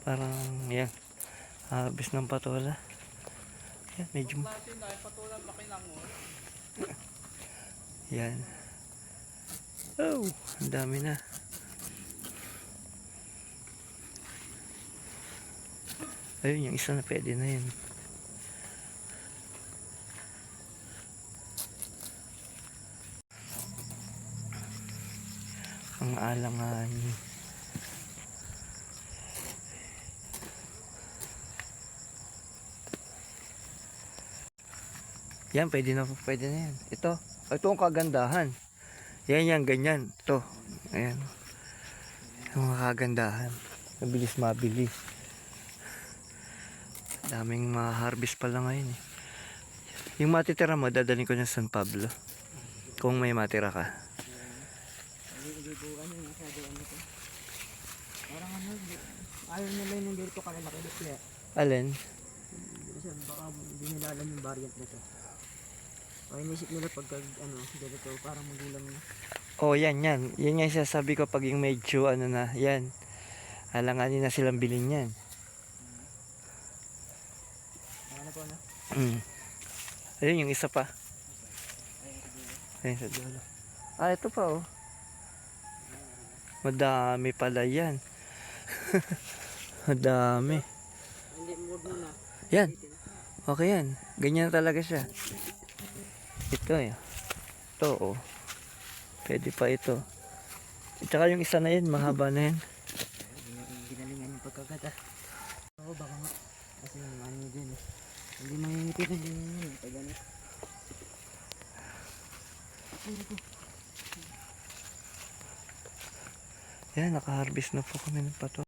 Parang yan, harvest ng patola. Yan, medyo yan. Oh, ang dami na. Ayun, yung isa na pwede na yun. Ang alangan. Yan, pwede na yan. Ito ang kagandahan. Yan, ganyan. Ito, ayan. Yung mga kagandahan. Mabilis mabili. Daming ma-harvest pala ngayon eh. Yung matitira mo, dadalhin ko na San Pablo. Kung may matira ka. Parang ano, ayaw nila yung dito kalalaki kaya. Alin? Baka hindi nila alam yung variant na to. O inisip nila pagka ano, ganito parang magulang na. Oh, yan. Yan yung sasabi ko pag yung medyo ano na, yan. Alanganin na silang bilhin yan. Ano po na? Ayun, yung isa pa. Ayun sa dulo. Ah, ito pa oh. Madami pala yan. Madami. Hindi, huwag muna. Yan. Okay yan. Ganyan talaga siya. Ito eh. Ito oh. Pwede pa ito. At saka yung isa na yun, mahaba na yan. Ginalingan yung pagkagata. Oo, baka nga. Kasi yung ano nyo dyan eh. Hindi mangingipit na din yun. Pag ano. Yan, naka-harvest na po kami ng pato.